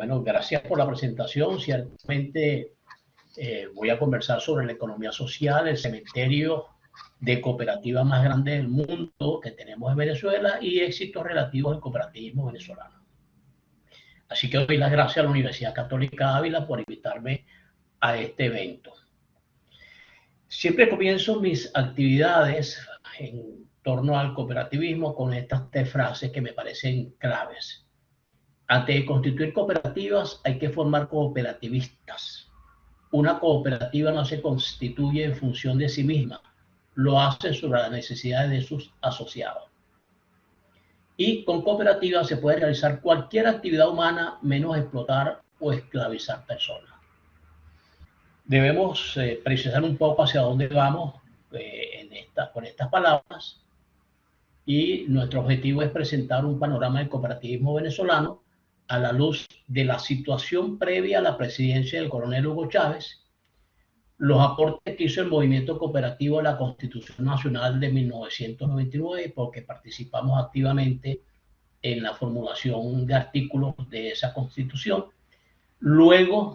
Bueno, gracias por la presentación. Ciertamente voy a conversar sobre la economía social, el cementerio de cooperativas más grande del mundo que tenemos en Venezuela y éxitos relativos al cooperativismo venezolano. Así que doy las gracias a la Universidad Católica Ávila por invitarme a este evento. Siempre comienzo mis actividades en torno al cooperativismo con estas tres frases que me parecen claves. Antes de constituir cooperativas hay que formar cooperativistas. Una cooperativa no se constituye en función de sí misma, lo hace sobre las necesidades de sus asociados. Y con cooperativas se puede realizar cualquier actividad humana menos explotar o esclavizar personas. Debemos precisar un poco hacia dónde vamos con estas palabras, y nuestro objetivo es presentar un panorama del cooperativismo venezolano a la luz de la situación previa a la presidencia del coronel Hugo Chávez, los aportes que hizo el movimiento cooperativo a la Constitución Nacional de 1999, porque participamos activamente en la formulación de artículos de esa Constitución. Luego,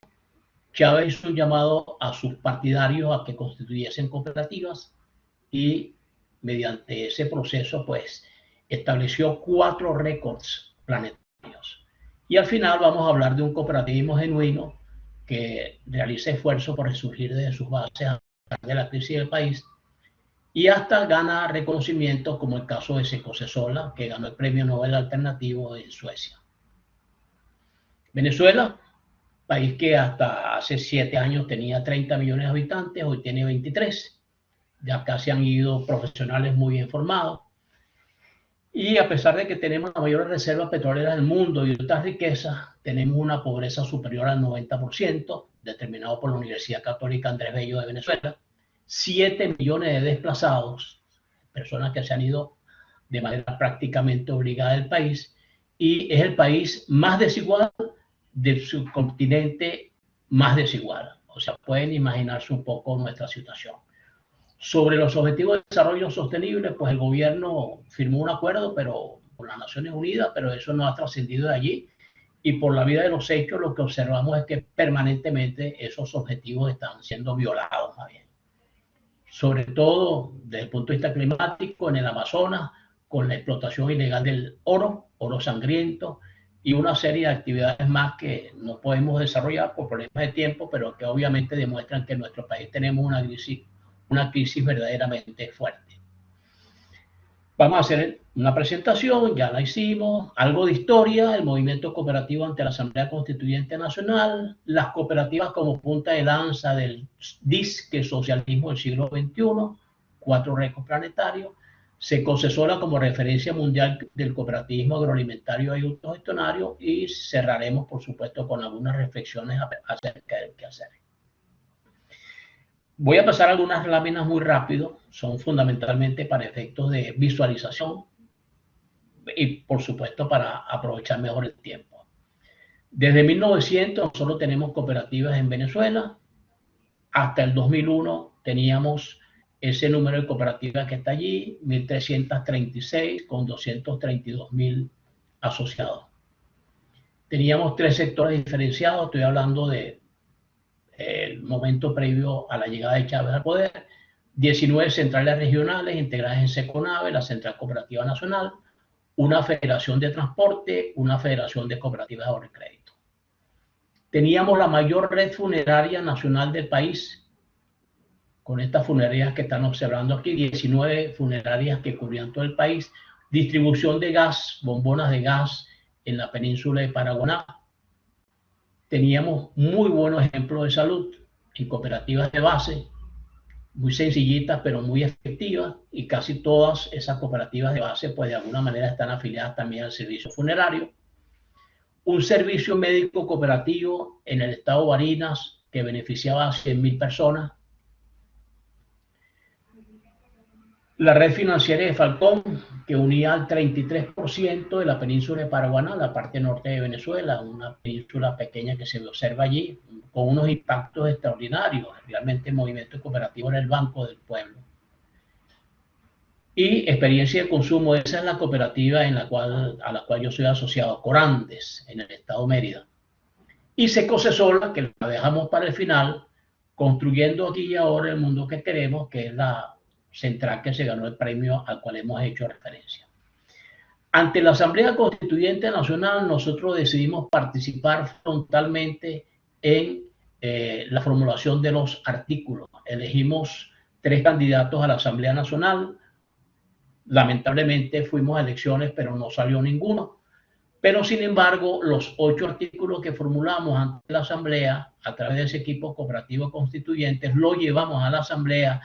Chávez hizo un llamado a sus partidarios a que constituyesen cooperativas y mediante ese proceso, pues, estableció 4 récords planetarios. Y al final vamos a hablar de un cooperativismo genuino que realiza esfuerzos por resurgir de sus bases a pesar de la crisis del país y hasta gana reconocimientos, como el caso de Seco Cesola, que ganó el Premio Nobel Alternativo en Suecia. Venezuela, país que hasta hace 7 años tenía 30 millones de habitantes, hoy tiene 23. Ya casi han ido profesionales muy bien formados. Y a pesar de que tenemos las mayores reservas petroleras del mundo y otras riquezas, tenemos una pobreza superior al 90%, determinado por la Universidad Católica Andrés Bello de Venezuela, 7 millones de desplazados, personas que se han ido de manera prácticamente obligada del país, y es el país más desigual del subcontinente más desigual. O sea, pueden imaginarse un poco nuestra situación. Sobre los objetivos de desarrollo sostenible, pues el gobierno firmó un acuerdo con las Naciones Unidas, pero eso no ha trascendido de allí. Y por la vida de los hechos, lo que observamos es que permanentemente esos objetivos están siendo violados, más bien. Sobre todo desde el punto de vista climático, en el Amazonas, con la explotación ilegal del oro sangriento, y una serie de actividades más que no podemos desarrollar por problemas de tiempo, pero que obviamente demuestran que en nuestro país tenemos una crisis verdaderamente fuerte. Vamos a hacer una presentación, ya la hicimos, algo de historia, el movimiento cooperativo ante la Asamblea Constituyente Nacional, las cooperativas como punta de lanza del disque socialismo del siglo XXI, 4 récords planetarios, Seco Cesola como referencia mundial del cooperativismo agroalimentario y autogestionario, y cerraremos, por supuesto, con algunas reflexiones acerca del quehacer. Voy a pasar algunas láminas muy rápido, son fundamentalmente para efectos de visualización y, por supuesto, para aprovechar mejor el tiempo. Desde 1900 solo tenemos cooperativas en Venezuela. Hasta el 2001 teníamos ese número de cooperativas que está allí, 1.336 con 232.000 asociados. Teníamos 3 sectores diferenciados, estoy hablando de el momento previo a la llegada de Chávez al poder, 19 centrales regionales integradas en Seconave, la Central Cooperativa Nacional, una federación de transporte, una federación de cooperativas de ahorro y crédito. Teníamos la mayor red funeraria nacional del país, con estas funerarias que están observando aquí, 19 funerarias que cubrían todo el país, distribución de gas, bombonas de gas en la península de Paraguaná. Teníamos muy buenos ejemplos de salud y cooperativas de base, muy sencillitas pero muy efectivas, y casi todas esas cooperativas de base pues de alguna manera están afiliadas también al servicio funerario. Un servicio médico cooperativo en el estado de Barinas que beneficiaba a 100.000 personas. La red financiera de Falcón, que unía al 33% de la península de Paraguaná, la parte norte de Venezuela, una península pequeña que se observa allí, con unos impactos extraordinarios. Realmente el movimiento cooperativo era el banco del pueblo. Y experiencia de consumo, esa es la cooperativa a la cual yo soy asociado, Corandes, en el estado de Mérida. Y Secose Sola, que la dejamos para el final, construyendo aquí y ahora el mundo que queremos, que es la central que se ganó el premio al cual hemos hecho referencia. Ante la Asamblea Constituyente Nacional, nosotros decidimos participar frontalmente en la formulación de los artículos. Elegimos 3 candidatos a la Asamblea Nacional. Lamentablemente fuimos a elecciones, pero no salió ninguno. Pero, sin embargo, los 8 artículos que formulamos ante la Asamblea, a través de ese equipo cooperativo constituyente, lo llevamos a la Asamblea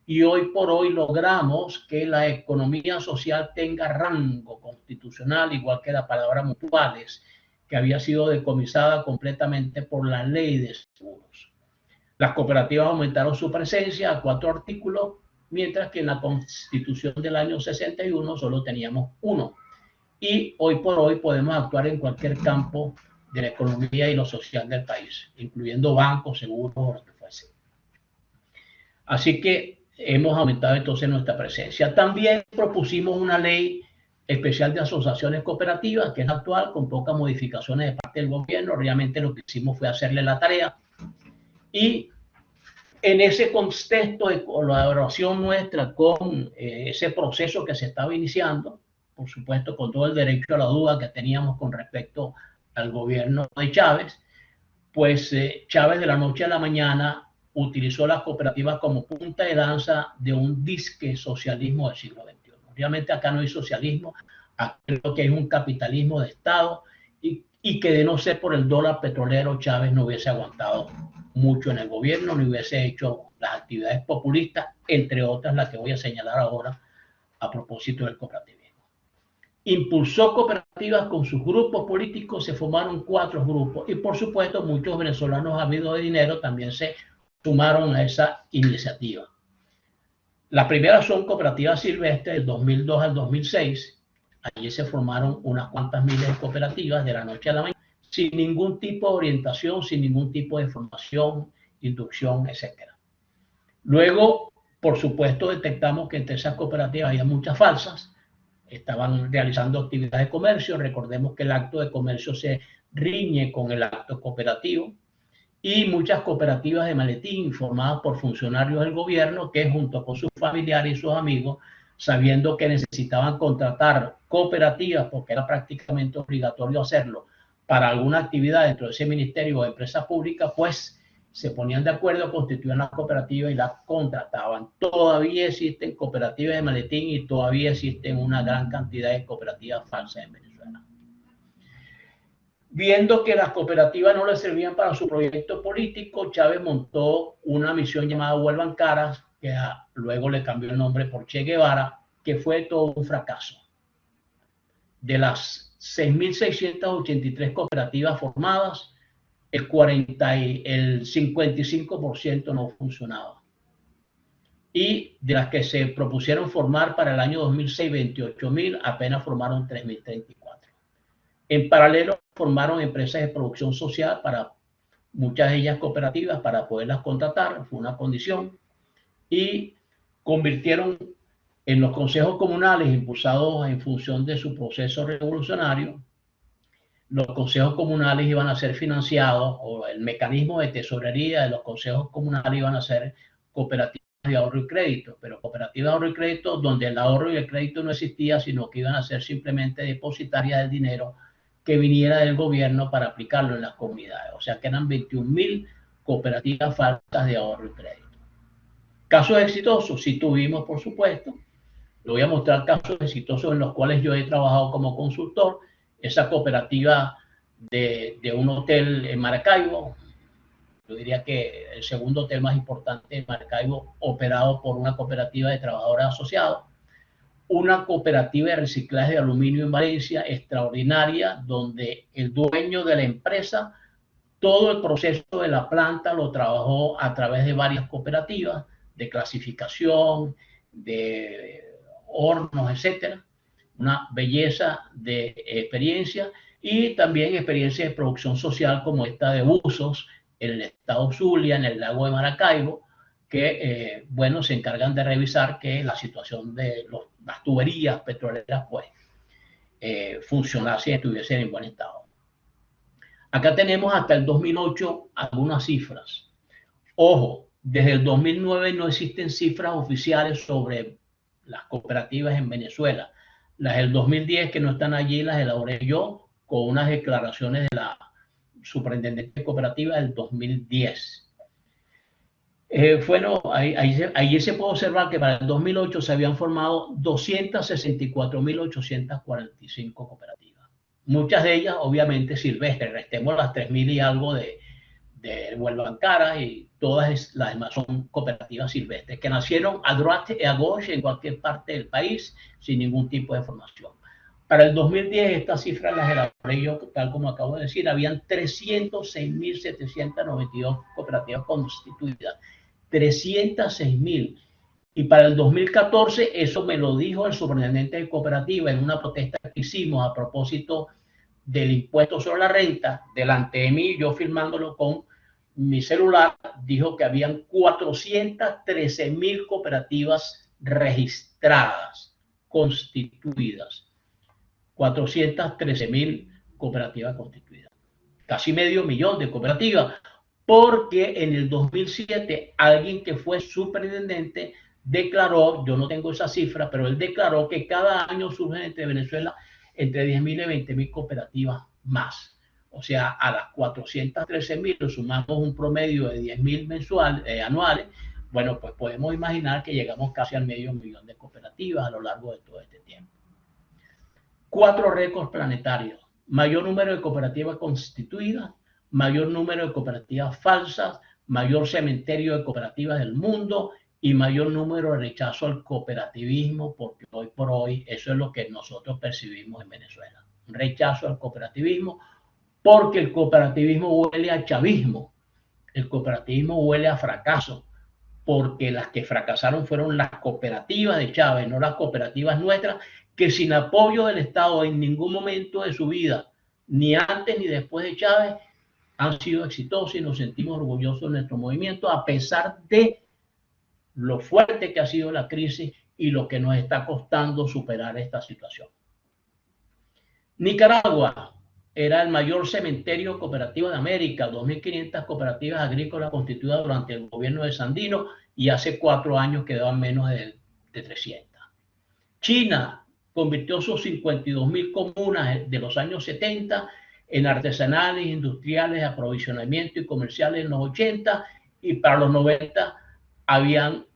y hoy por hoy logramos que la economía social tenga rango constitucional, igual que la palabra mutuales, que había sido decomisada completamente por la ley de seguros. Las cooperativas aumentaron su presencia a 4 artículos, mientras que en la Constitución del año 61 solo teníamos 1. Y hoy por hoy podemos actuar en cualquier campo de la economía y lo social del país, incluyendo bancos, seguros o lo que fuese. Así que hemos aumentado entonces nuestra presencia. También propusimos una ley especial de asociaciones cooperativas, que es actual, con pocas modificaciones de parte del gobierno. Realmente lo que hicimos fue hacerle la tarea. Y en ese contexto de colaboración nuestra con ese proceso que se estaba iniciando, por supuesto con todo el derecho a la duda que teníamos con respecto al gobierno de Chávez, pues Chávez de la noche a la mañana utilizó las cooperativas como punta de lanza de un disque socialismo del siglo XXI. Obviamente acá no hay socialismo, acá creo que hay un capitalismo de Estado y que de no ser por el dólar petrolero, Chávez no hubiese aguantado mucho en el gobierno, ni hubiese hecho las actividades populistas, entre otras las que voy a señalar ahora a propósito del cooperativismo. Impulsó cooperativas con sus grupos políticos, se formaron 4 grupos y por supuesto muchos venezolanos ávidos de dinero también se sumaron a esa iniciativa. Las primeras son cooperativas silvestres del 2002 al 2006. Allí se formaron unas cuantas miles de cooperativas de la noche a la mañana, sin ningún tipo de orientación, sin ningún tipo de formación, inducción, etc. Luego, por supuesto, detectamos que entre esas cooperativas había muchas falsas, estaban realizando actividades de comercio. Recordemos que el acto de comercio se riñe con el acto cooperativo, y muchas cooperativas de maletín formadas por funcionarios del gobierno que junto con sus familiares y sus amigos, sabiendo que necesitaban contratar cooperativas porque era prácticamente obligatorio hacerlo para alguna actividad dentro de ese ministerio o empresa pública, pues se ponían de acuerdo, constituían las cooperativas y las contrataban. Todavía existen cooperativas de maletín y todavía existen una gran cantidad de cooperativas falsas en Venezuela. Viendo que las cooperativas no le servían para su proyecto político, Chávez montó una misión llamada Vuelvan Caras, que luego le cambió el nombre por Che Guevara, que fue todo un fracaso. De las 6.683 cooperativas formadas, el 55% no funcionaba. Y de las que se propusieron formar para el año 2006, 28.000, apenas formaron 3.034. En paralelo, formaron empresas de producción social, para muchas de ellas cooperativas, para poderlas contratar, fue una condición, y convirtieron en los consejos comunales, impulsados en función de su proceso revolucionario. Los consejos comunales iban a ser financiados, o el mecanismo de tesorería de los consejos comunales iban a ser cooperativas de ahorro y crédito, pero cooperativas de ahorro y crédito donde el ahorro y el crédito no existía, sino que iban a ser simplemente depositarias del dinero que viniera del gobierno para aplicarlo en las comunidades. O sea que eran 21.000 cooperativas falsas de ahorro y crédito. Casos exitosos, sí tuvimos, por supuesto. Le voy a mostrar casos exitosos en los cuales yo he trabajado como consultor. Esa cooperativa de un hotel en Maracaibo, yo diría que el segundo hotel más importante en Maracaibo, operado por una cooperativa de trabajadores asociados. Una cooperativa de reciclaje de aluminio en Valencia, extraordinaria, donde el dueño de la empresa, todo el proceso de la planta lo trabajó a través de varias cooperativas de clasificación, de hornos, etcétera. Una belleza de experiencia, y también experiencia de producción social como esta de buzos en el estado Zulia, en el lago de Maracaibo, que bueno, se encargan de revisar que la situación de las tuberías petroleras pues funcionase y estuviesen en buen estado. Acá tenemos hasta el 2008 algunas cifras. Ojo, desde el 2009 no existen cifras oficiales sobre las cooperativas en Venezuela. Las del 2010 que no están allí las elaboré yo con unas declaraciones de la superintendente de cooperativa del 2010. Bueno, ahí se puede observar que para el 2008 se habían formado 264.845 cooperativas. Muchas de ellas, obviamente, silvestres. Restemos las 3.000 y algo de Huelva y todas las demás son cooperativas silvestres que nacieron a droite et à gauche en cualquier parte del país sin ningún tipo de formación. Para el 2010 estas cifras las elaboré yo, tal como acabo de decir, habían 306.792 cooperativas constituidas. 306.000. Y para el 2014, eso me lo dijo el superintendente de cooperativa en una protesta que hicimos a propósito del impuesto sobre la renta, delante de mí, yo filmándolo con mi celular, dijo que habían 413.000 cooperativas registradas, constituidas. 413.000 cooperativas constituidas. Casi medio millón de cooperativas, porque en el 2007 alguien que fue superintendente declaró, yo no tengo esa cifra, pero él declaró que cada año surgen entre Venezuela entre 10.000 y 20.000 cooperativas más. O sea, a las 413.000 sumamos un promedio de 10.000 anuales. Bueno, pues podemos imaginar que llegamos casi al medio millón de cooperativas a lo largo de todo este tiempo. 4 récords planetarios: mayor número de cooperativas constituidas, mayor número de cooperativas falsas, mayor cementerio de cooperativas del mundo y mayor número de rechazo al cooperativismo, porque hoy por hoy eso es lo que nosotros percibimos en Venezuela. Un rechazo al cooperativismo, porque el cooperativismo huele a chavismo, el cooperativismo huele a fracaso, porque las que fracasaron fueron las cooperativas de Chávez, no las cooperativas nuestras, que sin apoyo del Estado en ningún momento de su vida, ni antes ni después de Chávez, han sido exitosos y nos sentimos orgullosos de nuestro movimiento, a pesar de lo fuerte que ha sido la crisis y lo que nos está costando superar esta situación. Nicaragua era el mayor cementerio cooperativo de América, 2.500 cooperativas agrícolas constituidas durante el gobierno de Sandino, y hace 4 años quedaban menos de 300. China convirtió sus 52.000 comunas de los años 70 en artesanales, industriales, de aprovisionamiento y comerciales en los 80, y para los 90 habían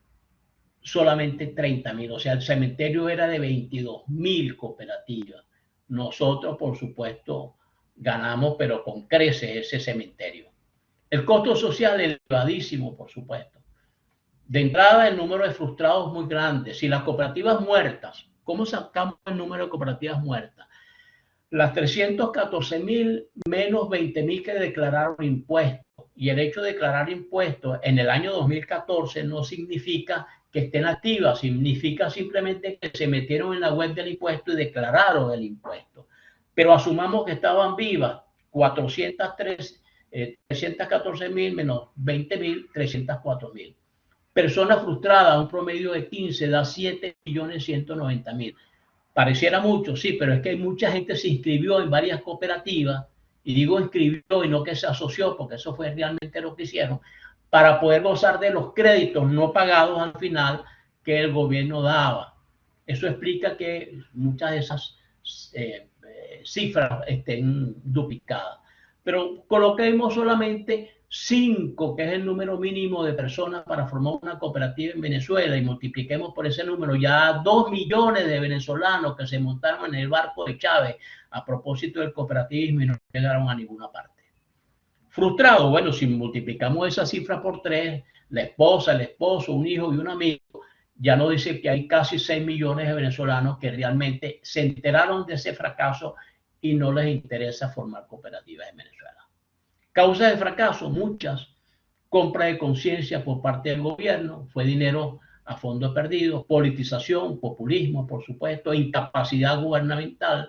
solamente 30.000. O sea, el cementerio era de 22.000 cooperativas. Nosotros, por supuesto, ganamos, pero con creces ese cementerio. El costo social elevadísimo, por supuesto. De entrada, el número de frustrados muy grande. Si las cooperativas muertas, ¿cómo sacamos el número de cooperativas muertas? Las 314.000 menos 20.000 que declararon impuestos. Y el hecho de declarar impuestos en el año 2014 no significa que estén activas, significa simplemente que se metieron en la web del impuesto y declararon el impuesto. Pero asumamos que estaban vivas, 314.000 menos 20.000, 304.000. Personas frustradas, un promedio de 15, da 7.190.000. Pareciera mucho, sí, pero es que mucha gente se inscribió en varias cooperativas, y digo inscribió y no que se asoció, porque eso fue realmente lo que hicieron, para poder gozar de los créditos no pagados al final que el gobierno daba. Eso explica que muchas de esas cifras estén duplicadas. Pero coloquemos solamente 5, que es el número mínimo de personas para formar una cooperativa en Venezuela, y multipliquemos por ese número ya 2 millones de venezolanos que se montaron en el barco de Chávez a propósito del cooperativismo y no llegaron a ninguna parte. Frustrado, bueno, si multiplicamos esa cifra por 3, la esposa, el esposo, un hijo y un amigo, ya nos dice que hay casi 6 millones de venezolanos que realmente se enteraron de ese fracaso y no les interesa formar cooperativas en Venezuela. Causas de fracaso, muchas. Compra de conciencia por parte del gobierno, fue dinero a fondo perdido, politización, populismo, por supuesto, incapacidad gubernamental,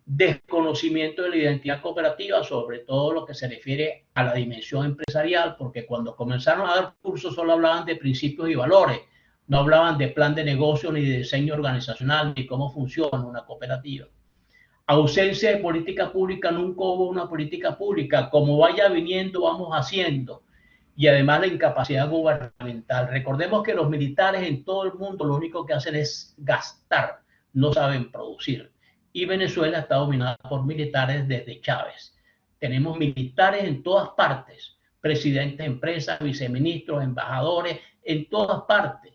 desconocimiento de la identidad cooperativa, sobre todo lo que se refiere a la dimensión empresarial, porque cuando comenzaron a dar cursos solo hablaban de principios y valores, no hablaban de plan de negocio, ni de diseño organizacional, ni cómo funciona una cooperativa. Ausencia de política pública, nunca hubo una política pública. Como vaya viniendo, vamos haciendo. Y además la incapacidad gubernamental. Recordemos que los militares en todo el mundo lo único que hacen es gastar, no saben producir. Y Venezuela está dominada por militares desde Chávez. Tenemos militares en todas partes, presidentes de empresas, viceministros, embajadores, en todas partes,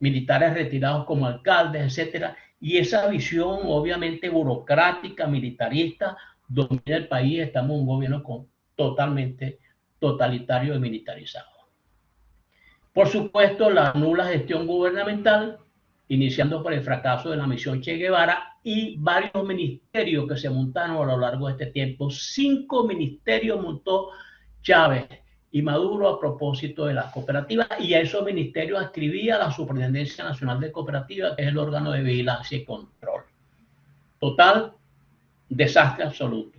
militares retirados como alcaldes, etcétera. Y esa visión obviamente burocrática, militarista, domina el país. Estamos en un gobierno totalmente totalitario y militarizado. Por supuesto, la nula gestión gubernamental, iniciando por el fracaso de la misión Che Guevara y varios ministerios que se montaron a lo largo de este tiempo. 5 ministerios montó Chávez y Maduro a propósito de las cooperativas, y a esos ministerios adscribía la Superintendencia Nacional de Cooperativas, que es el órgano de vigilancia y control. Total desastre absoluto.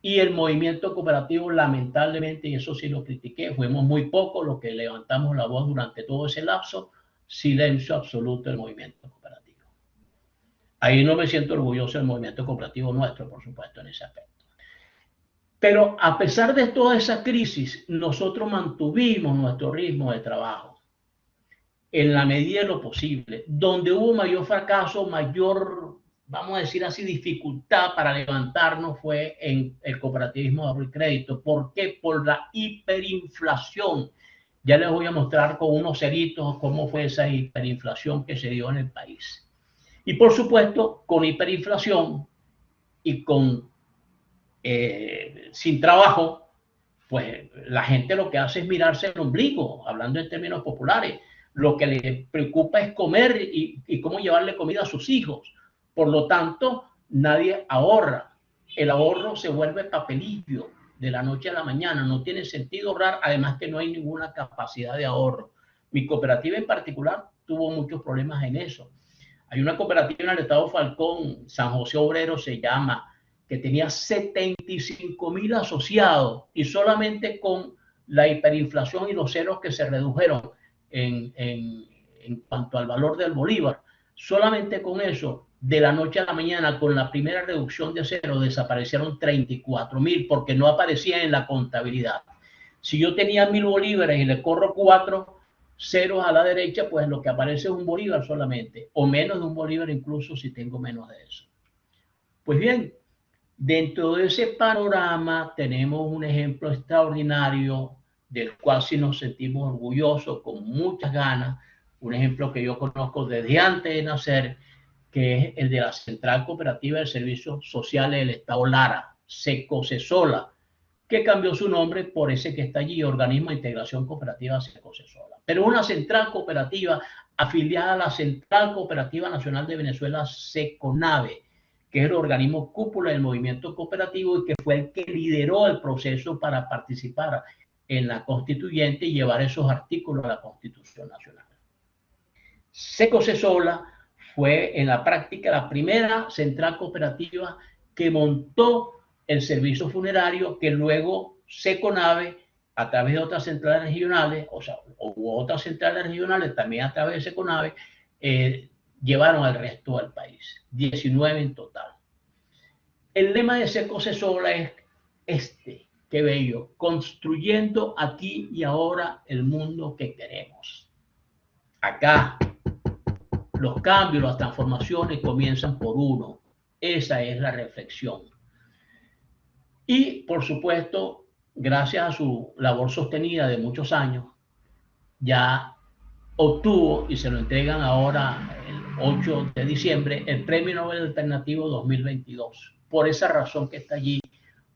Y el movimiento cooperativo, lamentablemente, y eso sí lo critiqué, fuimos muy pocos los que levantamos la voz durante todo ese lapso, silencio absoluto del movimiento cooperativo. Ahí no me siento orgulloso del movimiento cooperativo nuestro, por supuesto, en ese aspecto. Pero a pesar de toda esa crisis, nosotros mantuvimos nuestro ritmo de trabajo en la medida de lo posible. Donde hubo mayor fracaso, mayor, vamos a decir así, dificultad para levantarnos fue en el cooperativismo de ahorro y crédito. ¿Por qué? Por la hiperinflación. Ya les voy a mostrar con unos ceritos cómo fue esa hiperinflación que se dio en el país. Y por supuesto, con hiperinflación y con sin trabajo, pues la gente lo que hace es mirarse el ombligo, hablando en términos populares. Lo que le preocupa es comer y cómo llevarle comida a sus hijos. Por lo tanto, nadie ahorra. El ahorro se vuelve papelillo de la noche a la mañana. No tiene sentido ahorrar, además que no hay ninguna capacidad de ahorro. Mi cooperativa en particular tuvo muchos problemas en eso. Hay una cooperativa en el estado Falcón, San José Obrero se llama, que tenía 75,000 asociados, y solamente con la hiperinflación y los ceros que se redujeron en cuanto al valor del bolívar, solamente con eso, de la noche a la mañana, con la primera reducción de cero, desaparecieron 34,000 porque no aparecían en la contabilidad. Si yo tenía 1,000 bolívares y le corro 4 ceros a la derecha, pues lo que aparece es un bolívar solamente, o menos de un bolívar incluso si tengo menos de eso. Pues bien, dentro de ese panorama tenemos un ejemplo extraordinario del cual sí nos sentimos orgullosos, con muchas ganas, un ejemplo que yo conozco desde antes de nacer, que es el de la Central Cooperativa de Servicios Sociales del Estado Lara, Secocesola, que cambió su nombre por ese que está allí, Organismo de Integración Cooperativa Secocesola. Pero una central cooperativa afiliada a la Central Cooperativa Nacional de Venezuela, Seconave, que es el organismo cúpula del movimiento cooperativo y que fue el que lideró el proceso para participar en la constituyente y llevar esos artículos a la Constitución Nacional. Secocesola fue en la práctica la primera central cooperativa que montó el servicio funerario, que luego Seconave, a través de otras centrales regionales, o sea, hubo otras centrales regionales también a través de Seconave, llevaron al resto del país, 19 en total. El lema de Secocesola es este, qué bello, construyendo aquí y ahora el mundo que queremos. Acá, los cambios, las transformaciones comienzan por uno. Esa es la reflexión. Y, por supuesto, gracias a su labor sostenida de muchos años, ya obtuvo, y se lo entregan ahora el 8 de diciembre, el Premio Nobel Alternativo 2022. Por esa razón que está allí,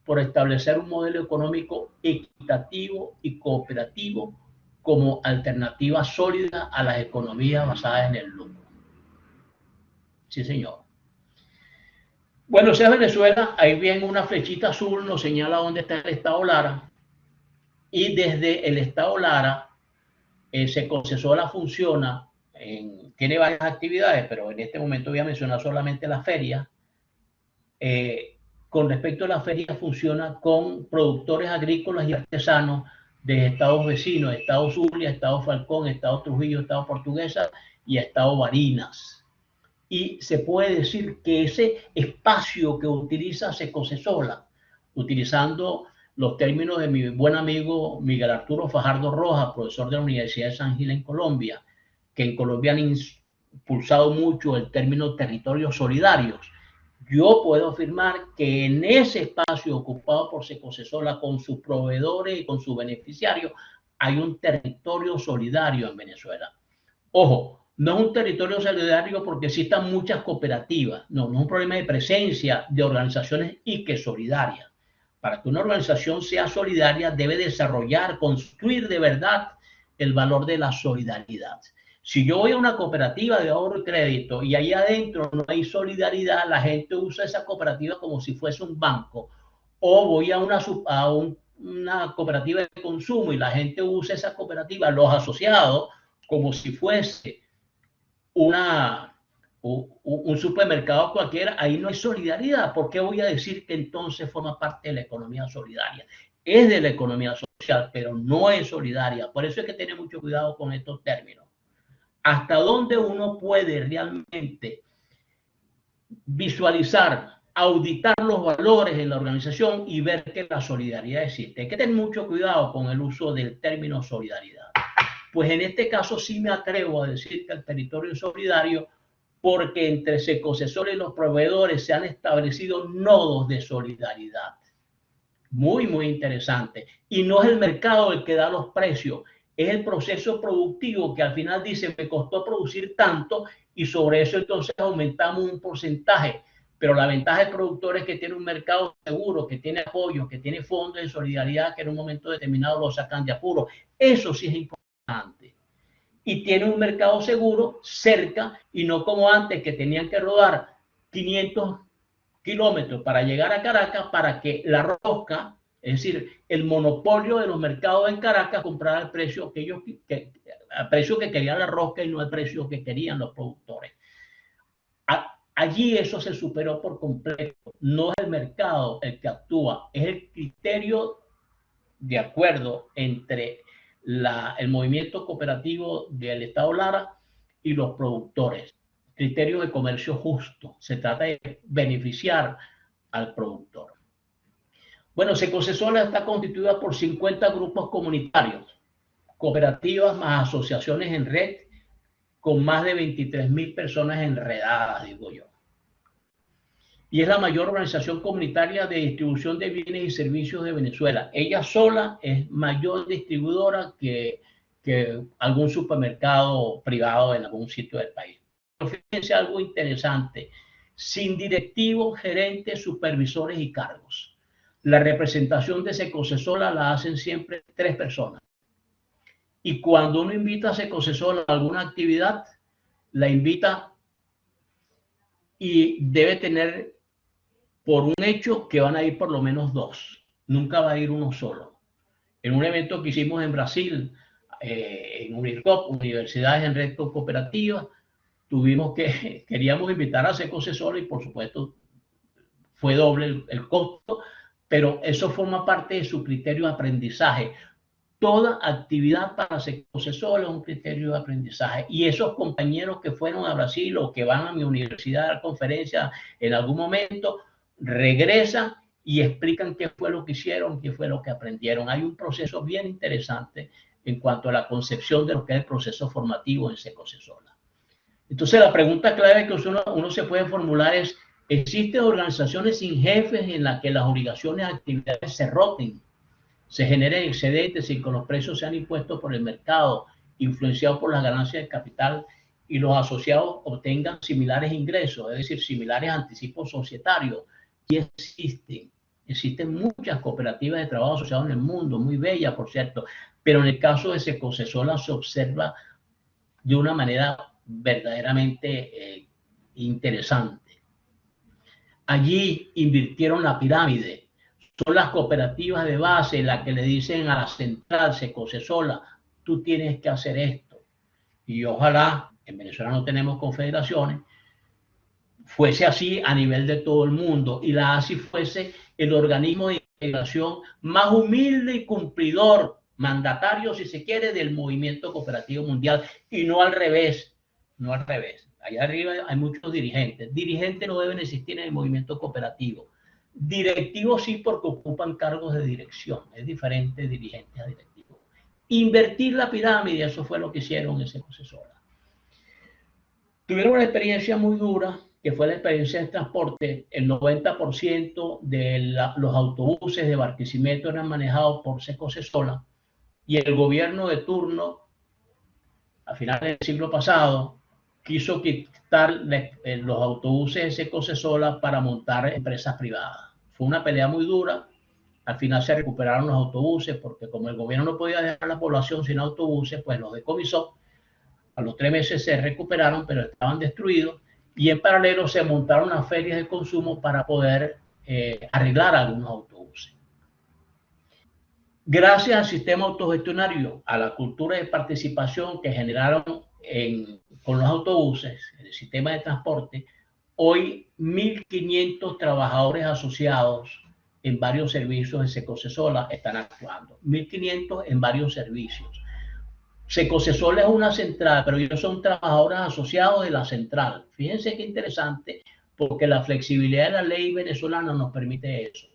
por establecer un modelo económico equitativo y cooperativo como alternativa sólida a las economías basadas en el lucro. Sí, señor. Bueno, esa es Venezuela. Ahí bien una flechita azul nos señala dónde está el estado Lara. Y desde el estado Lara, Secocesola funciona, tiene varias actividades, pero en este momento voy a mencionar solamente la feria. Con respecto a la feria, funciona con productores agrícolas y artesanos de estados vecinos, estado Zulia, estado Falcón, estado Trujillo, estado Portuguesa y estado Barinas. y se puede decir que ese espacio que utiliza Secocesola, utilizando los términos de mi buen amigo Miguel Arturo Fajardo Rojas, profesor de la Universidad de San Gil en Colombia, que en Colombia han impulsado mucho el término territorios solidarios. Yo puedo afirmar que en ese espacio ocupado por Secocesola, con sus proveedores y con sus beneficiarios, hay un territorio solidario en Venezuela. Ojo, no es un territorio solidario porque existan muchas cooperativas, no, no es un problema de presencia de organizaciones y que solidarias. Para que una organización sea solidaria debe desarrollar, construir de verdad el valor de la solidaridad. Si yo voy a una cooperativa de ahorro y crédito y ahí adentro no hay solidaridad, la gente usa esa cooperativa como si fuese un banco. O voy a una cooperativa de consumo y la gente usa esa cooperativa, los asociados, como si fuese un supermercado cualquiera, ahí no hay solidaridad. ¿Por qué voy a decir que entonces forma parte de la economía solidaria? Es de la economía social, pero no es solidaria. Por eso hay que tener mucho cuidado con estos términos. Hasta dónde uno puede realmente visualizar, auditar los valores en la organización y ver que la solidaridad existe. Hay que tener mucho cuidado con el uso del término solidaridad. Pues en este caso sí me atrevo a decir que el territorio es solidario porque entre Secocesola y los proveedores se han establecido nodos de solidaridad. Muy, muy interesante. Y no es el mercado el que da los precios, es el proceso productivo que al final dice, me costó producir tanto y sobre eso entonces aumentamos un porcentaje. Pero la ventaja del productor es que tiene un mercado seguro, que tiene apoyo, que tiene fondos de solidaridad que en un momento determinado lo sacan de apuro. Eso sí es importante. Y tiene un mercado seguro cerca y no como antes que tenían que rodar 500 kilómetros para llegar a Caracas para que la rosca, es decir, el monopolio de los mercados en Caracas comprara el precio que ellos, al precio que querían la rosca y no al precio que querían los productores. Allí eso se superó por completo. No es el mercado el que actúa, es el criterio de acuerdo entre el movimiento cooperativo del Estado Lara y los productores. Criterio de comercio justo. Se trata de beneficiar al productor. Bueno, Secocesola está constituida por 50 grupos comunitarios, cooperativas más asociaciones en red, con más de 23.000 personas enredadas, digo yo. Y es la mayor organización comunitaria de distribución de bienes y servicios de Venezuela. Ella sola es mayor distribuidora que algún supermercado privado en algún sitio del país. Pero fíjense algo interesante, sin directivos, gerentes, supervisores y cargos. La representación de Secocesola la hacen siempre 3 personas. Y cuando uno invita a Secocesola a alguna actividad, la invita y debe tener por un hecho que van a ir por lo menos 2. Nunca va a ir uno solo. En un evento que hicimos en Brasil, en UNIRCOP, Universidades en Red Cooperativa, queríamos invitar a Secocesola y por supuesto fue doble el costo, pero eso forma parte de su criterio de aprendizaje. Toda actividad para Secocesola es un criterio de aprendizaje. Y esos compañeros que fueron a Brasil o que van a mi universidad a dar conferencias en algún momento, regresan y explican qué fue lo que hicieron, qué fue lo que aprendieron. Hay un proceso bien interesante en cuanto a la concepción de lo que es el proceso formativo en Secocesola. Entonces la pregunta clave que uno se puede formular es, ¿existen organizaciones sin jefes en las que las obligaciones y actividades se roten, se generen excedentes sin que los precios sean impuestos por el mercado, influenciados por las ganancias de capital y los asociados obtengan similares ingresos, es decir, similares anticipos societarios? Y existen muchas cooperativas de trabajo asociado en el mundo, muy bellas, por cierto, pero en el caso de Secocesola se observa de una manera verdaderamente interesante. Allí invirtieron la pirámide. Son las cooperativas de base las que le dicen a la central Secocesola, tú tienes que hacer esto. Y ojalá, en Venezuela no tenemos confederaciones, fuese así a nivel de todo el mundo y la ASI fuese el organismo de integración más humilde y cumplidor, mandatario, si se quiere, del movimiento cooperativo mundial y no al revés, no al revés. Allá arriba hay muchos dirigentes. Dirigentes no deben existir en el movimiento cooperativo. Directivos sí, porque ocupan cargos de dirección. Es diferente dirigentes a directivos. Invertir la pirámide, eso fue lo que hicieron en Secocesola. Tuvieron una experiencia muy dura, que fue la experiencia de transporte. El 90% de los autobuses de Barquisimeto eran manejados por Secocesola, y el gobierno de turno, a finales del siglo pasado, quiso quitar los autobuses de Secocesola para montar empresas privadas. Fue una pelea muy dura. Al final se recuperaron los autobuses, porque como el gobierno no podía dejar a la población sin autobuses, pues los decomisó. A los 3 meses se recuperaron, pero estaban destruidos, y en paralelo se montaron las ferias de consumo para poder arreglar algunos autobuses. Gracias al sistema autogestionario, a la cultura de participación que generaron con los autobuses, el sistema de transporte, hoy 1.500 trabajadores asociados en varios servicios de Secocesola están actuando. 1.500 en varios servicios. Secocesola es una central, pero ellos son trabajadores asociados de la central. Fíjense qué interesante, porque la flexibilidad de la ley venezolana nos permite eso.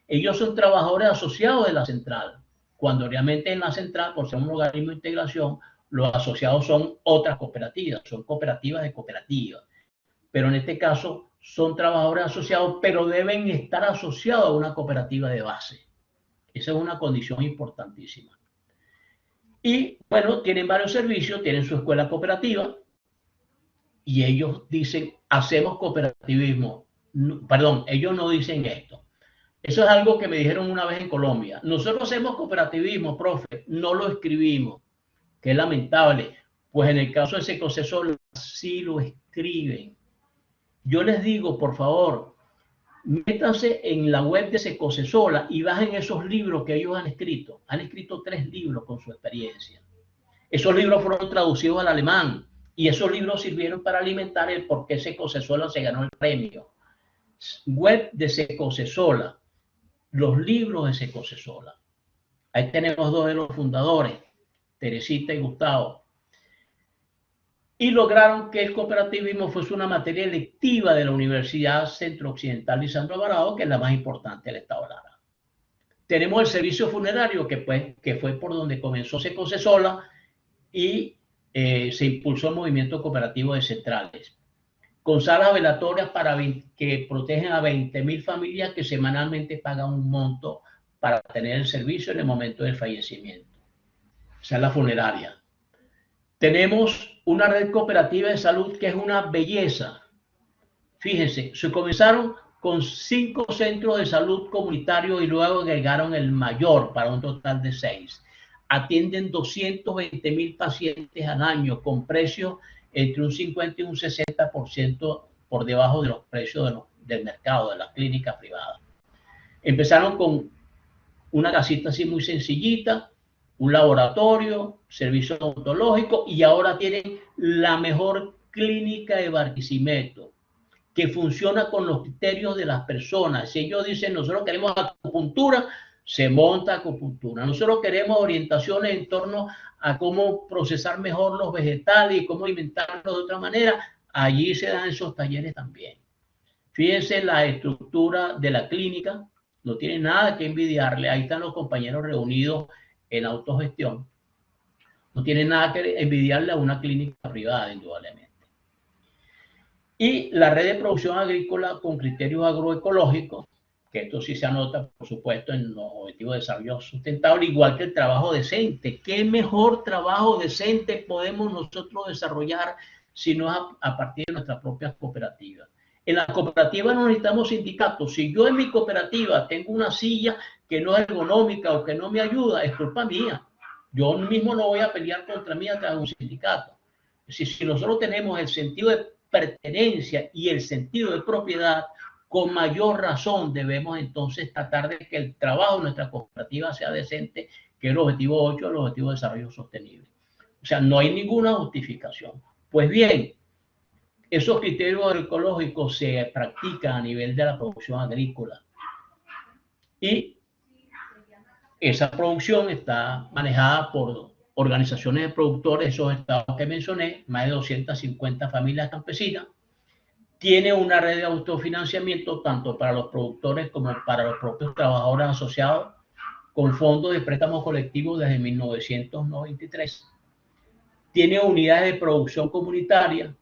Ellos son trabajadores asociados de la central, cuando realmente en la central, por ser un organismo de integración, los asociados son otras cooperativas, son cooperativas de cooperativas. Pero en este caso son trabajadores asociados, pero deben estar asociados a una cooperativa de base. Esa es una condición importantísima. Y bueno, tienen varios servicios, tienen su escuela cooperativa, y ellos dicen, hacemos cooperativismo. Perdón, ellos no dicen esto. Eso es algo que me dijeron una vez en Colombia. Nosotros hacemos cooperativismo, profe, no lo escribimos. Qué lamentable. Pues en el caso de Secocesola sí lo escriben. Yo les digo, por favor, métanse en la web de Secocesola y bajen esos libros que ellos han escrito. Han escrito 3 libros con su experiencia. Esos libros fueron traducidos al alemán, y esos libros sirvieron para alimentar el por qué Secocesola se ganó el premio. Web de Secocesola, los libros de Secocesola. Ahí tenemos 2 de los fundadores, Teresita y Gustavo. Y lograron que el cooperativismo fuese una materia electiva de la Universidad Centro Occidental Lisandro Alvarado, que es la más importante del estado de Lara. Tenemos el servicio funerario, que fue por donde comenzó Secocesola, y se impulsó el movimiento cooperativo de centrales, con salas velatorias que protegen a 20.000 familias que semanalmente pagan un monto para tener el servicio en el momento del fallecimiento. O sea, la funeraria. Tenemos una red cooperativa de salud que es una belleza. Fíjense, se comenzaron con 5 centros de salud comunitarios y luego agregaron el mayor para un total de 6. Atienden 220.000 pacientes al año con precios entre un 50 y un 60% por debajo de los precios del mercado, de las clínicas privadas. Empezaron con una casita así muy sencillita, un laboratorio, servicio odontológico, y ahora tienen la mejor clínica de Barquisimeto, que funciona con los criterios de las personas. Si ellos dicen, nosotros queremos acupuntura, se monta acupuntura. Nosotros queremos orientaciones en torno a cómo procesar mejor los vegetales y cómo alimentarlos de otra manera, allí se dan esos talleres también. Fíjense la estructura de la clínica, no tiene nada que envidiarle. Ahí están los compañeros reunidos en autogestión. No tiene nada que envidiarle a una clínica privada, indudablemente. Y la red de producción agrícola con criterios agroecológicos, que esto sí se anota, por supuesto, en los objetivos de desarrollo sustentable, igual que el trabajo decente. ¿Qué mejor trabajo decente podemos nosotros desarrollar si no es a partir de nuestras propias cooperativas? En la cooperativa no necesitamos sindicatos. Si yo en mi cooperativa tengo una silla que no es ergonómica o que no me ayuda, es culpa mía. Yo mismo no voy a pelear contra mí a través de un sindicato. Es decir, si nosotros tenemos el sentido de pertenencia y el sentido de propiedad, con mayor razón debemos entonces tratar de que el trabajo de nuestra cooperativa sea decente, que es el objetivo 8 del objetivo de desarrollo sostenible. O sea, no hay ninguna justificación. Pues bien, esos criterios agroecológicos se practican a nivel de la producción agrícola, y esa producción está manejada por organizaciones de productores, esos estados que mencioné, más de 250 familias campesinas. Tiene una red de autofinanciamiento tanto para los productores como para los propios trabajadores asociados, con fondos de préstamos colectivos desde 1993. Tiene unidades de producción comunitaria,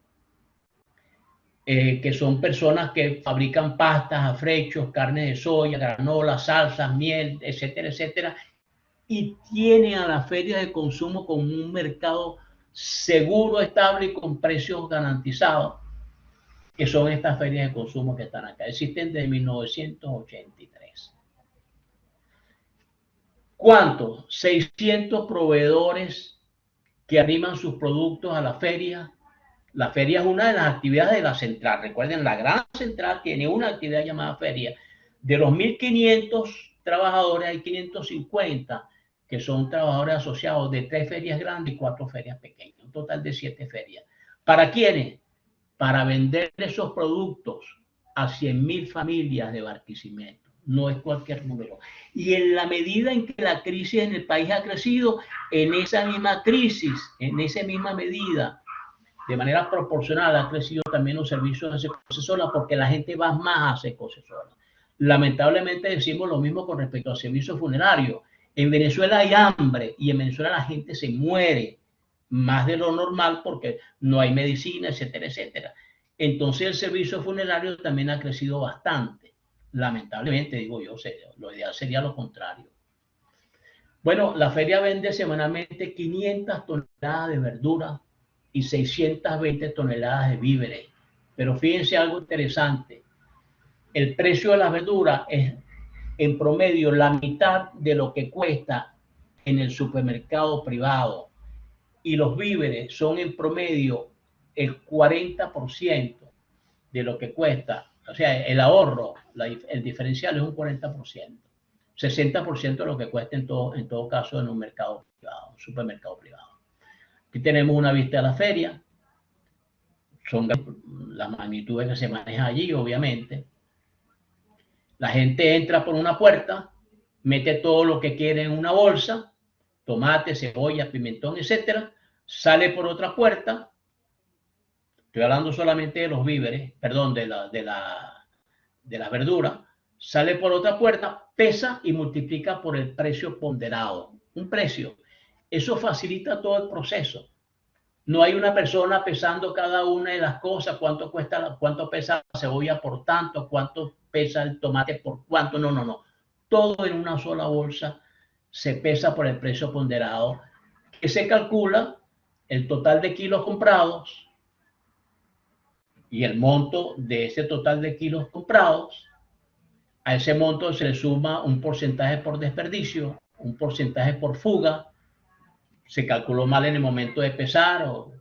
que son personas que fabrican pastas, afrechos, carne de soya, granola, salsas, miel, etcétera, etcétera. Y tiene a las ferias de consumo como un mercado seguro, estable y con precios garantizados, que son estas ferias de consumo que están acá. Existen desde 1983. ¿Cuántos? 600 proveedores que animan sus productos a la feria. La feria es una de las actividades de la central. Recuerden, la gran central tiene una actividad llamada feria. De los 1.500 trabajadores, hay 550 que son trabajadores asociados de 3 ferias grandes y 4 ferias pequeñas. Un total de 7 ferias. ¿Para quiénes? Para vender esos productos a 100.000 familias de Barquisimeto. No es cualquier número. Y en la medida en que la crisis en el país ha crecido, en esa misma crisis, en esa misma medida, de manera proporcional ha crecido también los servicios de Secocesola, porque la gente va más a Secocesola. Lamentablemente decimos lo mismo con respecto al servicio funerario. En Venezuela hay hambre y en Venezuela la gente se muere más de lo normal porque no hay medicina, etcétera, etcétera. Entonces el servicio funerario también ha crecido bastante. Lamentablemente, digo yo, lo ideal sería lo contrario. Bueno, la feria vende semanalmente 500 toneladas de verdura y 620 toneladas de víveres. Pero fíjense algo interesante. El precio de las verduras es en promedio la mitad de lo que cuesta en el supermercado privado. Y los víveres son en promedio el 40% de lo que cuesta. O sea, el ahorro, el diferencial es un 40%. 60% de lo que cuesta en todo caso en un mercado privado, un supermercado privado. Aquí tenemos una vista de la feria. Son las magnitudes que se manejan allí, obviamente. La gente entra por una puerta, mete todo lo que quiere en una bolsa, tomate, cebolla, pimentón, etcétera, sale por otra puerta. Estoy hablando solamente de los víveres, perdón, de las verduras. Sale por otra puerta, pesa y multiplica por el precio ponderado. Un precio. Eso facilita todo el proceso. No hay una persona pesando cada una de las cosas, cuánto pesa la cebolla por tanto, cuánto pesa el tomate por cuánto. No, no, no. Todo en una sola bolsa se pesa por el precio ponderado, que se calcula el total de kilos comprados y el monto de ese total de kilos comprados. A ese monto se le suma un porcentaje por desperdicio, un porcentaje por fuga. Se calculó mal en el momento de pesar o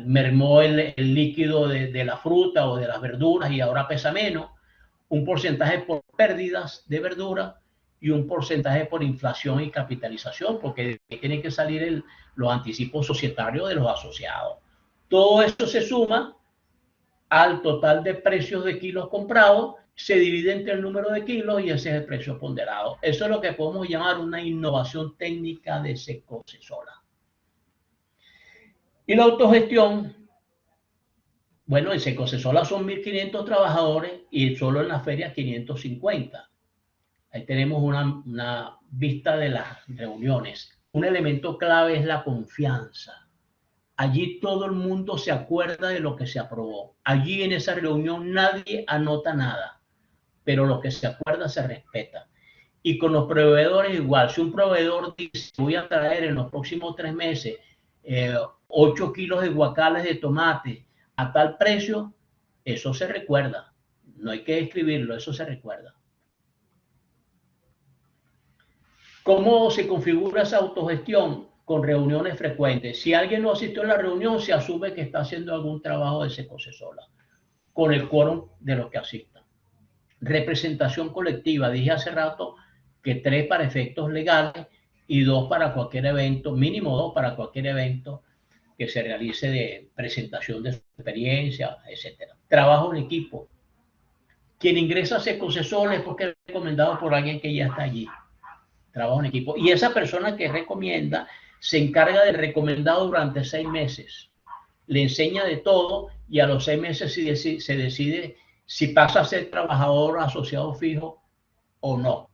mermó el líquido de la fruta o de las verduras y ahora pesa menos. Un porcentaje por pérdidas de verdura y un porcentaje por inflación y capitalización, porque tienen que salir los anticipos societarios de los asociados. Todo esto se suma al total de precios de kilos comprados, se divide entre el número de kilos y ese es el precio ponderado. Eso es lo que podemos llamar una innovación técnica de Secocesola. Y la autogestión, bueno, en Secocesola son 1.500 trabajadores y solo en la feria 550. Ahí tenemos una vista de las reuniones. Un elemento clave es la confianza. Allí todo el mundo se acuerda de lo que se aprobó. Allí en esa reunión nadie anota nada, pero lo que se acuerda se respeta. Y con los proveedores igual. Si un proveedor dice, voy a traer en los próximos 3 meses 8 kilos de guacales de tomate a tal precio, eso se recuerda. No hay que escribirlo, eso se recuerda. ¿Cómo se configura esa autogestión? Con reuniones frecuentes. Si alguien no asistió a la reunión, se asume que está haciendo algún trabajo de Secocesola, con el quórum de los que asistan. Representación colectiva. Dije hace rato que 3 para efectos legales y 2 para cualquier evento, mínimo 2 para cualquier evento que se realice de presentación de su experiencia, etc. Trabajo en equipo. Quien ingresa a Secocesola es porque es recomendado por alguien que ya está allí. trabajo en equipo. Y esa persona que recomienda se encarga del recomendado durante 6 meses. Le enseña de todo y a los 6 meses se decide si pasa a ser trabajador asociado fijo o no.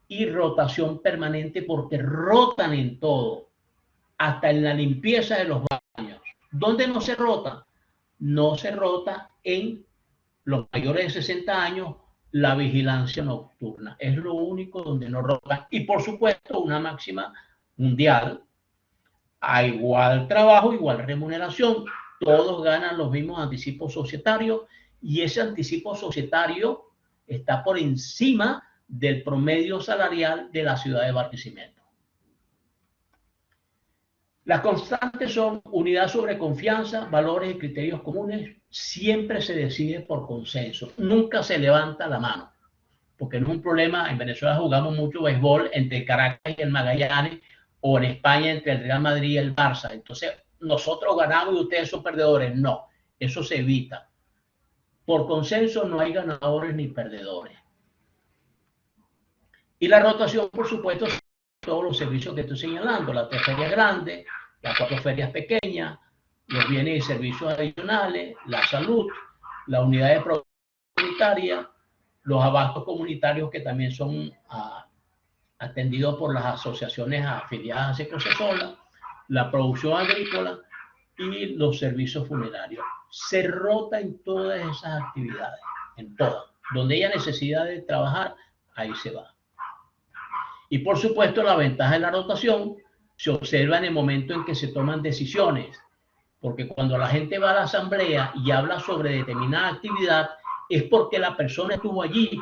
Y rotación permanente porque rotan en todo, hasta en la limpieza de los baños. ¿Dónde no se rota? No se rota en los mayores de 60 años, la vigilancia nocturna. Es lo único donde no rotan. Y por supuesto, una máxima mundial: a igual trabajo, igual remuneración. Todos ganan los mismos anticipos societarios y ese anticipo societario está por encima del promedio salarial de la ciudad de Barquisimeto. Las constantes son unidad sobre confianza, valores y criterios comunes. Siempre se decide por consenso. Nunca se levanta la mano. Porque no es un problema. En Venezuela jugamos mucho béisbol entre el Caracas y el Magallanes, o en España entre el Real Madrid y el Barça. Entonces, nosotros ganamos y ustedes son perdedores. No, eso se evita. Por consenso no hay ganadores ni perdedores. Y la rotación, por supuesto, todos los servicios que estoy señalando: las 3 ferias grandes, las 4 ferias pequeñas, los bienes y servicios adicionales, la salud, la unidad de producción comunitaria, los abastos comunitarios que también son atendidos por las asociaciones afiliadas a Secosesola, la producción agrícola y los servicios funerarios. Se rota en todas esas actividades, en todas. Donde haya necesidad de trabajar, ahí se va. Y por supuesto, la ventaja de la rotación se observa en el momento en que se toman decisiones, porque cuando la gente va a la asamblea y habla sobre determinada actividad, es porque la persona estuvo allí,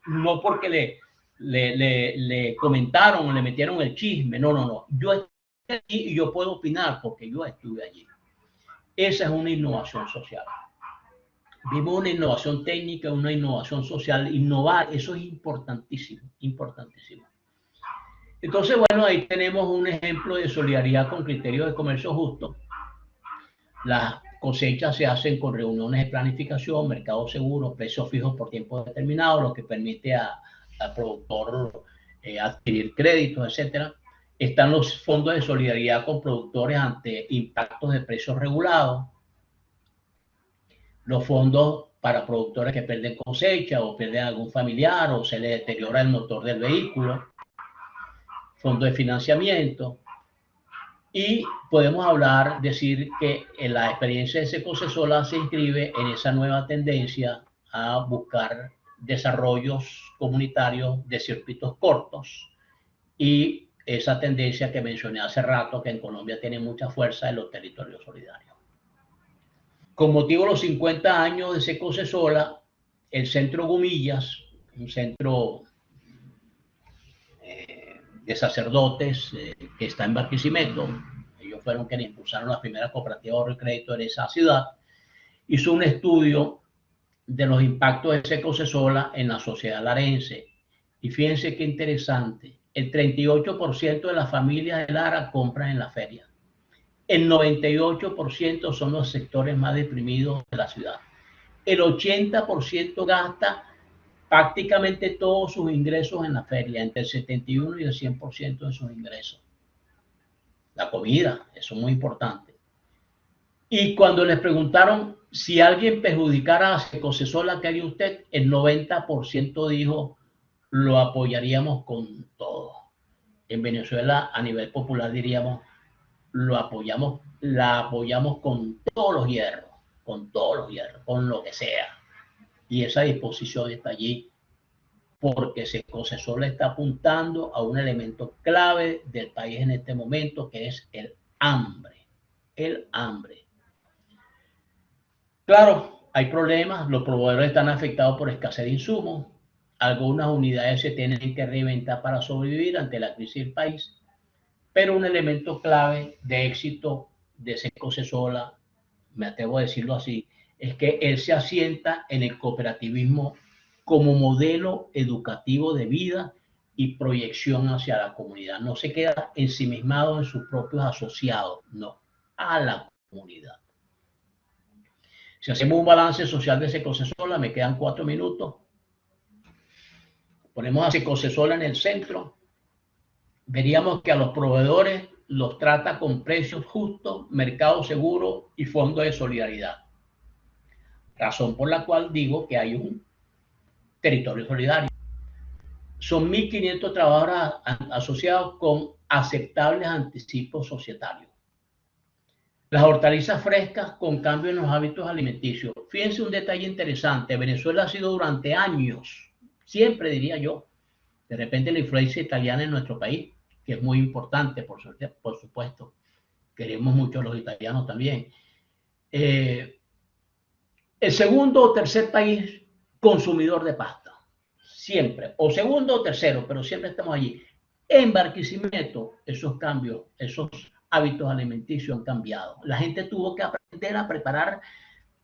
no porque le comentaron o le metieron el chisme. No, no, no. Yo estoy allí y yo puedo opinar porque yo estuve allí. Esa es una innovación social. Vimos una innovación técnica, una innovación social. Innovar, eso es importantísimo, importantísimo. Entonces, bueno, ahí tenemos un ejemplo de solidaridad con criterios de comercio justo. Las cosechas se hacen con reuniones de planificación, mercados seguros, precios fijos por tiempo determinado, lo que permite al productor adquirir créditos, etc. Están los fondos de solidaridad con productores ante impactos de precios regulados, los fondos para productores que pierden cosecha o pierden algún familiar o se les deteriora el motor del vehículo, fondos de financiamiento. Y podemos decir que en la experiencia de Secosesola se inscribe en esa nueva tendencia a buscar desarrollos comunitarios de circuitos cortos y esa tendencia que mencioné hace rato, que en Colombia tiene mucha fuerza en los territorios solidarios. Con motivo de los 50 años de Secosesola, el Centro Gumillas, un centro de sacerdotes que está en Barquisimeto, ellos fueron quienes impulsaron las primeras cooperativas de ahorro y crédito en esa ciudad, hizo un estudio de los impactos de Secosesola en la sociedad larense. Y fíjense qué interesante: el 38% de las familias de Lara compran en la feria. El 98% son los sectores más deprimidos de la ciudad. El 80% gasta prácticamente todos sus ingresos en la feria, entre el 71 y el 100% de sus ingresos. La comida, eso es muy importante. Y cuando les preguntaron si alguien perjudicara a Secosesola, ¿qué haría usted? El 90% dijo: lo apoyaríamos con todo. En Venezuela, a nivel popular, diríamos: la apoyamos con todos los hierros, con lo que sea. Y esa disposición está allí porque Secosesola está apuntando a un elemento clave del país en este momento, que es el hambre. El hambre. Claro, hay problemas, los proveedores están afectados por escasez de insumos, algunas unidades se tienen que reinventar para sobrevivir ante la crisis del país, pero un elemento clave de éxito de Secosesola, me atrevo a decirlo así, es que él se asienta en el cooperativismo como modelo educativo de vida y proyección hacia la comunidad. No se queda ensimismado en sus propios asociados, no, a la comunidad. Si hacemos un balance social de Secosesola, me quedan 4 minutos. Ponemos a Secosesola en el centro. veríamos que a los proveedores los trata con precios justos, mercado seguro y fondo de solidaridad. Razón por la cual digo que hay un territorio solidario. Son 1.500 trabajadores asociados con aceptables anticipos societarios. Las hortalizas frescas con cambio en los hábitos alimenticios. Fíjense un detalle interesante. Venezuela ha sido durante años, siempre diría yo, de repente la influencia italiana en nuestro país, que es muy importante, por supuesto. Queremos mucho a los italianos también. El segundo o tercer país consumidor de pasta. Siempre. O segundo o tercero, pero siempre estamos allí. En Barquisimeto, esos cambios, esos hábitos alimenticios han cambiado. La gente tuvo que aprender a preparar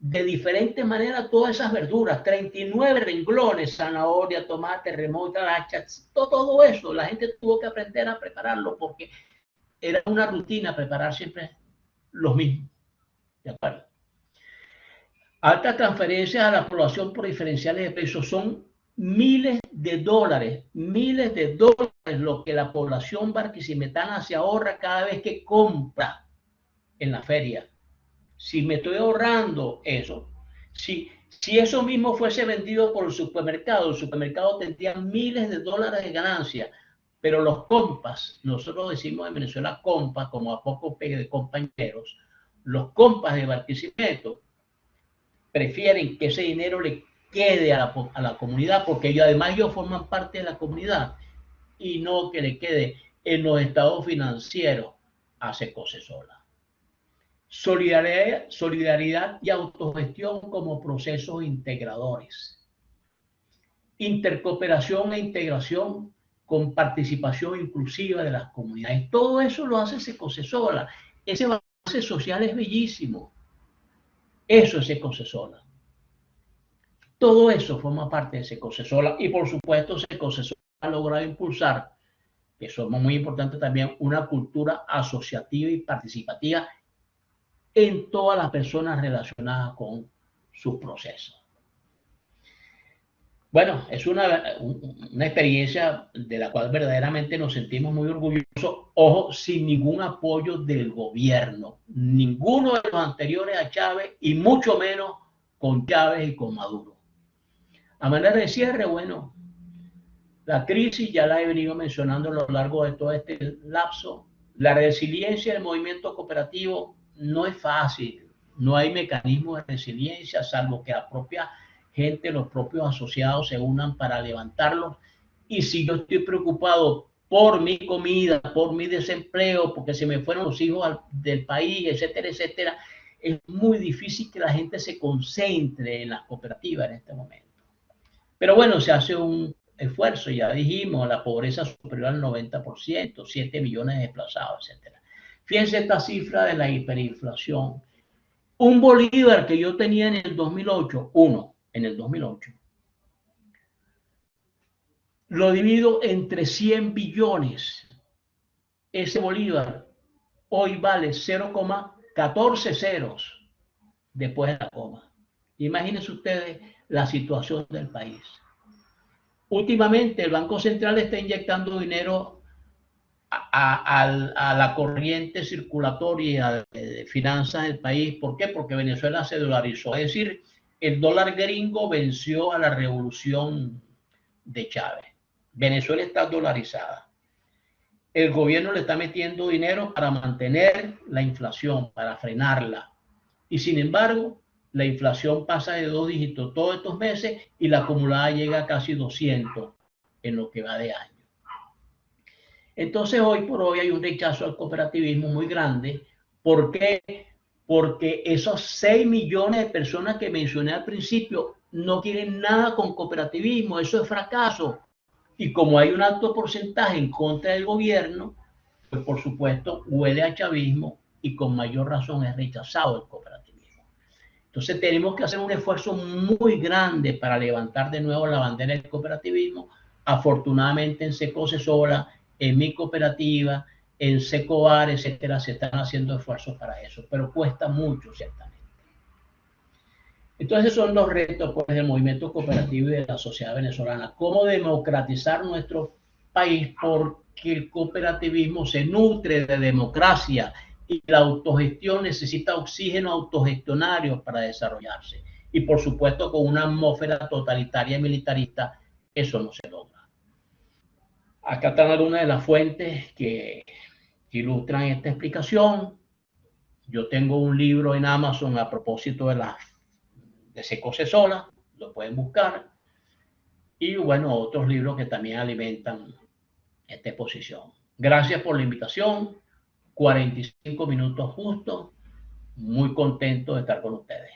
de diferentes maneras todas esas verduras, 39 renglones, zanahoria, tomate, remota, todo eso. La gente tuvo que aprender a prepararlo porque era una rutina preparar siempre los mismos. ¿De acuerdo? Altas transferencias a la población por diferenciales de precios son miles de dólares lo que la población barquisimetana se ahorra cada vez que compra en la feria. Si me estoy ahorrando eso, si eso mismo fuese vendido por el supermercado tendría miles de dólares de ganancia, pero los compas, nosotros decimos en Venezuela compas, como a poco pegue de compañeros, los compas de Barquisimeto prefieren que ese dinero le quede a la comunidad, porque ellos forman parte de la comunidad, y no que le quede en los estados financieros a Secocesola. Solidaridad y autogestión como procesos integradores. Intercooperación e integración con participación inclusiva de las comunidades. Todo eso lo hace Secocesola. Ese base social es bellísimo. Eso es Secocesola. Todo eso forma parte de Secocesola, y por supuesto Secocesola ha logrado impulsar, que eso es muy importante también, una cultura asociativa y participativa en todas las personas relacionadas con sus procesos. Bueno, es una experiencia de la cual verdaderamente nos sentimos muy orgullosos, ojo, sin ningún apoyo del gobierno, ninguno de los anteriores a Chávez, y mucho menos con Chávez y con Maduro. A manera de cierre, bueno, la crisis ya la he venido mencionando a lo largo de todo este lapso. La resiliencia del movimiento cooperativo no es fácil, no hay mecanismo de resiliencia, salvo que la propia gente, los propios asociados se unan para levantarlos. Y si yo estoy preocupado por mi comida, por mi desempleo, porque se me fueron los hijos del país, etcétera, etcétera, es muy difícil que la gente se concentre en las cooperativas en este momento. Pero bueno, se hace un esfuerzo, ya dijimos, la pobreza superior al 90%, 7 millones de desplazados, etcétera. Fíjense esta cifra de la hiperinflación. Un bolívar que yo tenía en el 2008, lo divido entre 100 billones. Ese bolívar hoy vale 0,14 ceros después de la coma. Imagínense ustedes la situación del país. Últimamente el Banco Central está inyectando dinero a la corriente circulatoria de finanzas del país. ¿Por qué? Porque Venezuela se dolarizó. Es decir, el dólar gringo venció a la revolución de Chávez. Venezuela está dolarizada. El gobierno le está metiendo dinero para mantener la inflación, para frenarla. Y sin embargo, la inflación pasa de 2 dígitos todos estos meses y la acumulada llega a casi 200 en lo que va de año. Entonces, hoy por hoy hay un rechazo al cooperativismo muy grande. ¿Por qué? Porque esos 6 millones de personas que mencioné al principio no quieren nada con cooperativismo. Eso es fracaso. Y como hay un alto porcentaje en contra del gobierno, pues por supuesto huele a chavismo, y con mayor razón es rechazado el cooperativismo. Entonces tenemos que hacer un esfuerzo muy grande para levantar de nuevo la bandera del cooperativismo. Afortunadamente en Secocesola, en mi cooperativa, en Secobar, etcétera, se están haciendo esfuerzos para eso, pero cuesta mucho, ciertamente. Entonces son los retos, pues, del movimiento cooperativo y de la sociedad venezolana. ¿Cómo democratizar nuestro país porque el cooperativismo se nutre de democracia y la autogestión necesita oxígeno autogestionario para desarrollarse. Y por supuesto con una atmósfera totalitaria y militarista eso no se logra. Acá están algunas de las fuentes que ilustran esta explicación. Yo tengo un libro en Amazon a propósito de Seco Sola, lo pueden buscar. Y bueno, otros libros que también alimentan esta exposición. Gracias por la invitación. 45 minutos justo. Muy contento de estar con ustedes.